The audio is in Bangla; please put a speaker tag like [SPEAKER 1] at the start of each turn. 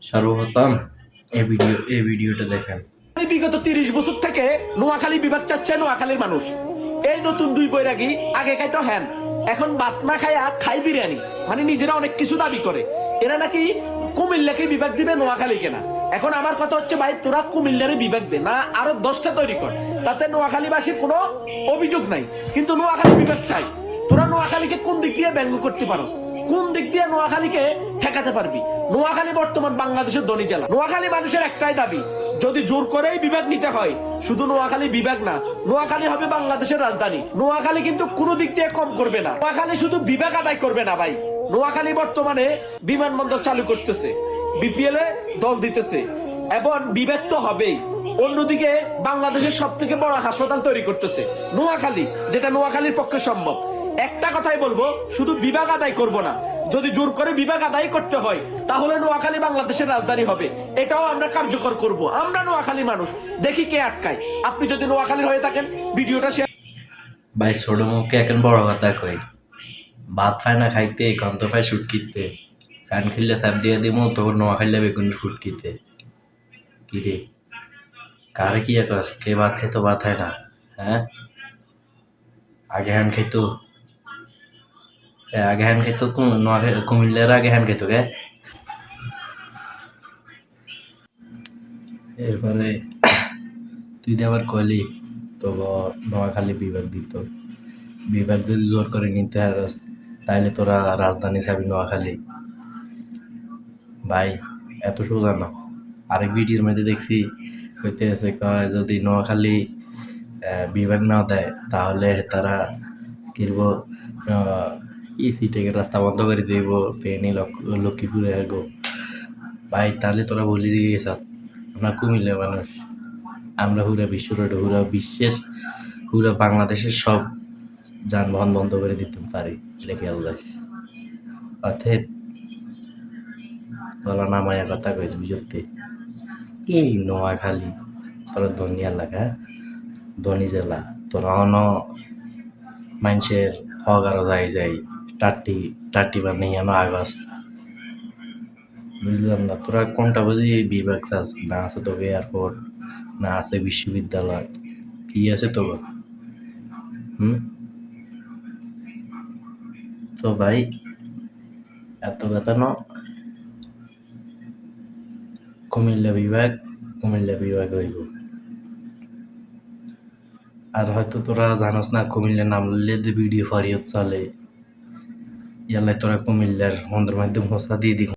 [SPEAKER 1] সর্বপ্রথম এই ভিডিওটা দেখেন।
[SPEAKER 2] বিগত ৩০ বছর থেকে নোয়াখালী বিভাগ চাচ্ছে নোয়াখালীর মানুষ। এই নতুন দুই বৈরাগী আগে খাইতো হ্যান, এখন ভাত না খায়া খাই বিরিয়ানি, মানে নিজেরা অনেক কিছু দাবি করে। এরা নাকি কুমিল্লাকে বিভাগ দিবে, নোয়াখালীকে না। এখন আমার কথা হচ্ছে, ভাই তোরা কুমিল্লারে বিভাগ দে না, আরো 10টা তৈরি কর, তাতে নোয়াখালীবাসীর কোনো অভিযোগ নাই। কিন্তু নোয়াখালী বিভাগ চাই। তোরা নোয়াখালীকে কোন দিক দিয়ে ব্যঙ্গ করতে পারস, কোন দিক দিয়ে নোয়াখালীকে ঠেকাতে পারবি? নোয়াখালী বর্তমান বাংলাদেশের ধনী জেলা। নোয়াখালী মানুষের একটাই দাবি, যদি জোর করেই বিভাগ নিতে হয়, শুধু নোয়াখালী বিভাগ না, নোয়াখালী হবে বাংলাদেশের রাজধানী। নোয়াখালী কিন্তু কোনো দিক দিয়ে কম করবে না, নোয়াখালী শুধু বিভাগ আদায় করবে না ভাই। নোয়াখালী বর্তমানে বিমানবন্দর চালু করতেছে, বিপিএল এ দল দিতেছে, এবং বিভাগ তো হবেই। অন্যদিকে বাংলাদেশের সব থেকে বড় হাসপাতাল তৈরি করতেছে নোয়াখালী, যেটা নোয়াখালীর পক্ষে সম্ভব। একটা কথাই বলবো, শুধু বিভাগ আদায় করব না, যদি জোর করে বিভাগ আদায় করতে হয়, তাহলে নোয়াখালী বাংলাদেশের রাজধানী হবে। এটাও আমরা কার্যকর করব। আমরা নোয়াখালী মানুষ, দেখি কে আটকায়। আপনি যদি নোয়াখালীর হয়ে থাকেন, ভিডিওটা শেয়ার।
[SPEAKER 1] ভাই ছোট মুখে এখন বড় কথা কই, ভাত খায় না খাইতে, গন্ধ পায় সুটকিতে, ফ্যান খেললে স্যাপ দিয়ে দিব, তোর নোয়া খাইলে বেগুন ফুটকিতে। কি রে, কারে কি একস, কে ভাত খেতো ভাত হয় না? হ্যাঁ, আগে হ্যান খেতো, আগে হ্যান খেতো কুমিল্লার আগে হ্যান খেতো গে। এরপরে তুই দিয়ে আবার কইলি তো নোয়াখালী বিভাগ দিত, বিভাগ যদি জোর করে নিতে পারস তাইলে তোরা রাজধানী চাবি নোয়াখালী। ভাই এত সোজা না। আরেক ভিডিওর মধ্যে দেখছি হইতে আছে, কয় যদি নোয়াখালী বিভাগ না দেয় তাহলে তারা কিনব ইসি থেকে রাস্তা বন্ধ করে দিব, ফেনী লক্ষ্মীপুরে গো। ভাই তাহলে তোরা বলে দিয়ে গেছ আমরা কুমিল্লার মানুষ, আমরা পুরা বিশ্ব রোডে, পুরা বিশ্বের, পুরা বাংলাদেশের সব যানবাহন বন্ধ করে দিতে পারি, এটা খেয়াল রাখিস। অর্থাৎ গলা নামায়া কথা কইস বুঝতে। এই নোয়াখালী তোরা ধনী এলাকা, ধনী জেলা, তোরা অন মানুষের হগারও যাই টাটি বানিয়ে আগস। বুঝলাম না তোরা কোনটা বুঝি বিভাগ চাস? না আছে তো এয়ারপোর্ট, না আছে বিশ্ববিদ্যালয়, কি আছে তো? তো ভাই এত কথা ন, কুমিল্লা বিভাগ হইব। আর হয়তো তোরা জানোস না, কুমিল্লার নাম লইলে ভিডিও ফারিয়ত চলে, ইয়ালাই তোরা কুমিল্লার বন্ধুর মাধ্যমে হোসা দিয়ে দি।